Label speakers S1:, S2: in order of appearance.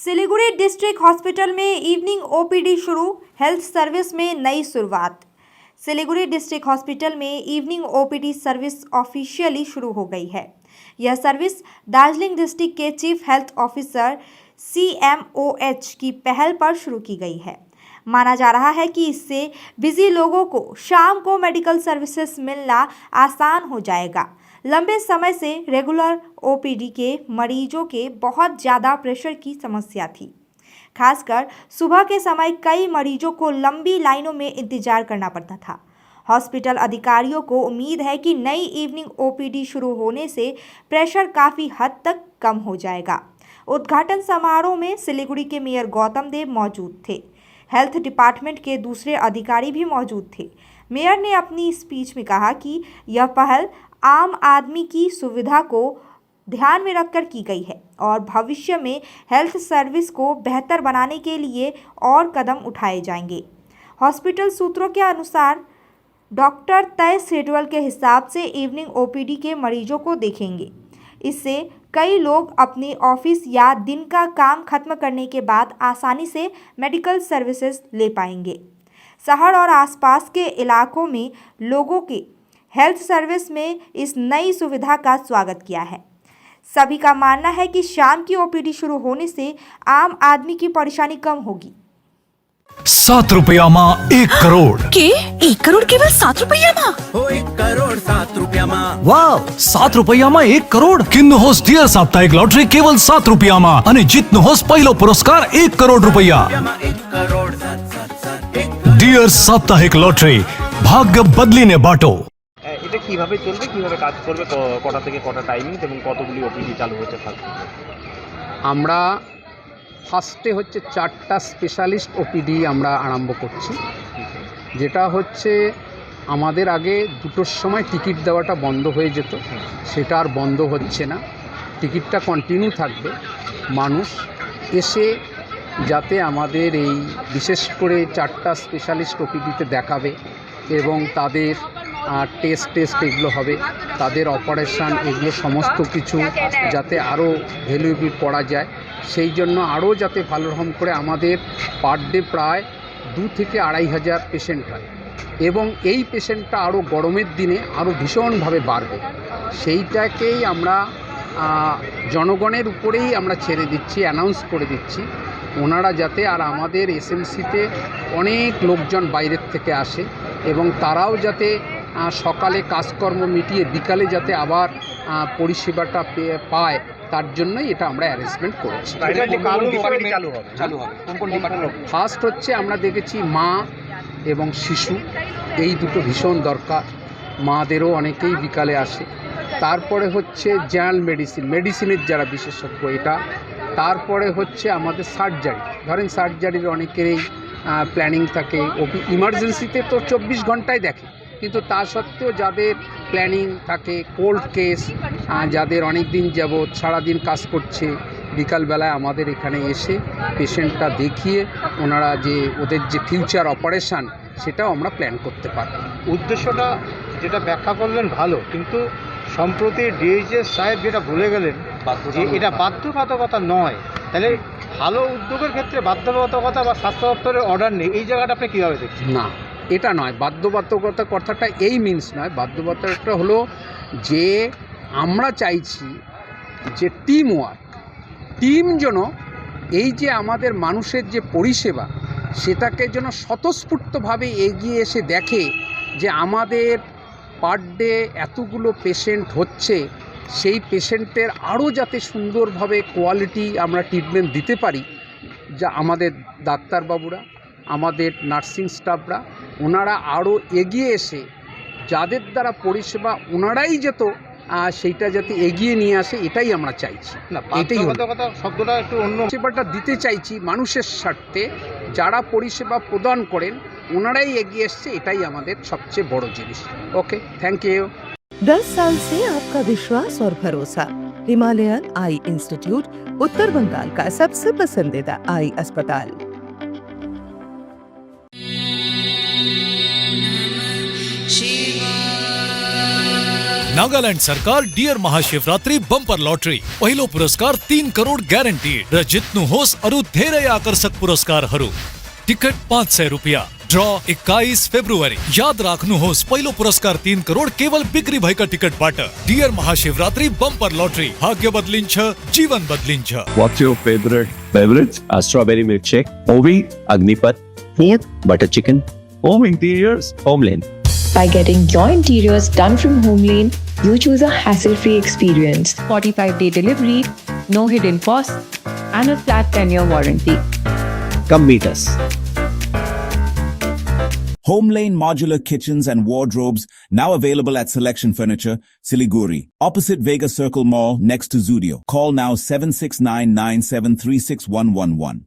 S1: Siliguri district hospital में evening OPD शुरू, health service में नई शुरुआत। सिलीगुड़ी डिस्ट्रिक्ट हॉस्पिटल में इवनिंग ओपीडी सर्विस ऑफिशियली शुरू हो गई है। यह सर्विस दार्जिलिंग डिस्ट्रिक्ट के चीफ हेल्थ ऑफिसर CMOH की पहल पर शुरू की गई है। माना जा रहा है कि इससे बिजी लोगों को शाम को मेडिकल सर्विसेज मिलना आसान हो जाएगा। लंबे समय से रेगुलर ओपीडी के मरीजों के बहुत ज़्यादा प्रेशर की समस्या थी। खासकर सुबह के समय कई मरीजों को लंबी लाइनों में इंतजार करना पड़ता था। हॉस्पिटल अधिकारियों को उम्मीद है कि नई इवनिंग ओपीडी शुरू होने से प्रेशर काफ़ी हद तक कम हो जाएगा। उद्घाटन समारोह में सिलीगुड़ी के मेयर गौतम देव मौजूद थे। हेल्थ डिपार्टमेंट के दूसरे अधिकारी भी मौजूद थे। मेयर ने अपनी स्पीच में कहा कि यह पहल आम आदमी की सुविधा को ध्यान में रखकर की गई है और भविष्य में हेल्थ सर्विस को बेहतर बनाने के लिए और कदम उठाए जाएंगे। हॉस्पिटल सूत्रों के अनुसार डॉक्टर तय शेड्यूल के हिसाब से इवनिंग ओपीडी के मरीजों को देखेंगे। इससे कई लोग अपने ऑफिस या दिन का काम खत्म करने के बाद आसानी से मेडिकल सर्विसेज ले पाएंगे। शहर और आसपास के इलाकों में लोगों के हेल्थ सर्विस में इस नई सुविधा का स्वागत किया है। सभी का मानना है कि शाम की ओपीडी शुरू होने से आम आदमी की परेशानी कम होगी।
S2: 7 रुपयामा 1 करोड़
S3: के 1 करोड़ केवल 7 रुपयामा?
S4: 1 करोड़ 7 रुपयामा।
S2: वाव, 7 रुपयामा 1 करोड़ किन्नुहोस् डियर साप्ताहिक लॉटरी केवल 7 रुपयामा अनि जित्नुहोस् पहिलो पुरस्कार 1 करोड़ रुपैयाँ। डियर साप्ताहिक लॉटरी, भाग्य बदलिने बाटो।
S5: এটা কিভাবে চলবে, কিভাবে কাজ করবে, কটা থেকে কটা টাইমিং এবং কতগুলি ওপিডি চালু হচ্ছে ফার্স্ট?
S6: আমরা ফার্স্টে হচ্ছে 4টা স্পেশালিস্ট ওপিডি আমরা আরম্ভ করছি। যেটা হচ্ছে আমাদের আগে 2টোর সময় টিকিট দেওয়াটা বন্ধ হয়ে যেত, সেটা আর বন্ধ হচ্ছে না। টিকিটটা কন্টিনিউ থাকবে। মানুষ এসে যাতে আমাদের এই বিশেষ করে 4টা স্পেশালিস্ট ওপিডিতে দেখাবে এবং তাদের টেস্ট এগুলো হবে, তাদের অপারেশান এগুলো সমস্ত কিছু যাতে আরও ভ্যালুয়েবল করা যায়, সেই জন্য আরও যাতে ভালো রকম করে আমাদের পার ডে প্রায় 2 থেকে 2.5 হাজার পেশেন্ট হয় এবং এই পেশেন্টটা আরও গরমের দিনে আরও ভীষণভাবে বাড়বে। সেইটাকেই আমরা জনগণের উপরেই আমরা ছেড়ে দিচ্ছি, অ্যানাউন্স করে দিচ্ছি ওনারা যাতে, আর আমাদের SMCতে অনেক লোকজন বাইরের থেকে আসে এবং তারাও যাতে সকালে কাজকর্ম মিটিয়ে বিকালে যাতে আবার পরিষেবাটা পায়, তার জন্যই এটা আমরা অ্যারেঞ্জমেন্ট করেছি। ফার্স্ট হচ্ছে আমরা দেখেছি মা এবং শিশু, এই দুটো ভীষণ দরকার। মাদেরও অনেকেই বিকালে আসে। তারপরে হচ্ছে জেনারেল মেডিসিনের যারা বিশেষজ্ঞ এটা। তারপরে হচ্ছে আমাদের সার্জারি, ধরেন সার্জারির অনেকেরই প্ল্যানিং থাকে। ইমার্জেন্সিতে তো 24 ঘন্টায় দেখে, কিন্তু তা সত্ত্বেও যাদের প্ল্যানিং থাকে, কোল্ড কেস, যাদের অনেক দিন যাবৎ সারাদিন কাজ করছে, বিকালবেলায় আমাদের এখানে এসে পেশেন্টটা দেখিয়ে ওনারা যে ওদের যে ফিউচার অপারেশান সেটাও আমরা প্ল্যান করতে পারি।
S7: উদ্দেশ্যটা যেটা ব্যাখ্যা করলেন ভালো, কিন্তু সম্প্রতি DHS সাহেব যেটা বলে গেলেন যে এটা বাধ্যবাধকতা নয়, তাহলে ভালো উদ্যোগের ক্ষেত্রে বাধ্যবাধকতা বা স্বাস্থ্য দপ্তরের অর্ডার নেই, এই জায়গাটা আপনি কীভাবে দেখছেন?
S6: না, এটা নয়, বাধ্যবাধকতা কথাটা এই মিনস নয়। বাধ্যবাধকতা হলো যে আমরা চাইছি যে টিম ওয়ার্ক, টিম যেন এই যে আমাদের মানুষের যে পরিষেবা সেটাকে যেন স্বতঃস্ফূর্তভাবে এগিয়ে এসে দেখে যে আমাদের পার ডে এতগুলো পেশেন্ট হচ্ছে, সেই পেশেন্টের আরও যাতে সুন্দরভাবে কোয়ালিটি আমরা ট্রিটমেন্ট দিতে পারি। যা আমাদের ডাক্তারবাবুরা, আমাদের নার্সিং স্টাফরা, ওনারা আরও এগিয়ে এসে যাদের দ্বারা পরিষেবা ওনারাই যেত সেইটা যাতে এগিয়ে নিয়ে আসে, এটাই আমরা চাইছি।
S7: না, এটাই শব্দটা একটু অন্য
S6: পরিষেবাটা দিতে চাইছি মানুষের স্বার্থে। যারা পরিষেবা প্রদান করেন ওনারাই এগিয়ে এসছে, এটাই আমাদের সবচেয়ে বড় জিনিস। ওকে, থ্যাংক ইউ।
S3: 10 साल से आपका विश्वास और भरोसा। हिमालयन आई इंस्टीट्यूट, उत्तर बंगाल का सबसे पसंदीदा आई अस्पताल।
S2: नागालैंड सरकार डियर महाशिवरात्रि बंपर लॉटरी पहिलो पुरस्कार 3 करोड़ ग्यारेंटीड र जित्नु होस् अरु धेरै आकर्षक पुरस्कारहरू। टिकट 500 रुपियाँ। ड्र 21 फेब्रुअरी। याद राख्नुहोस् पहिलो पुरस्कार 3 करोड़ केवल बिक्री भएका टिकटबाट। डियर महाशिवरात्रि बंपर लॉटरी, भाग्य बदलिन्छ, जीवन बदलिन्छ।
S8: What's your favorite beverage? A strawberry milkshake. Ovi, Agnipat. Food, butter chicken. Home interiors, Homeland.
S9: By getting your interiors done from Homelane, you choose a hassle-free experience. 45-day delivery, no hidden costs, and a flat 10-year warranty.
S8: Come meet us.
S10: Homelane Modular Kitchens and Wardrobes, now available at Selection Furniture, Siliguri, opposite Vega Circle Mall, next to Zudio. Call now 769-9736111.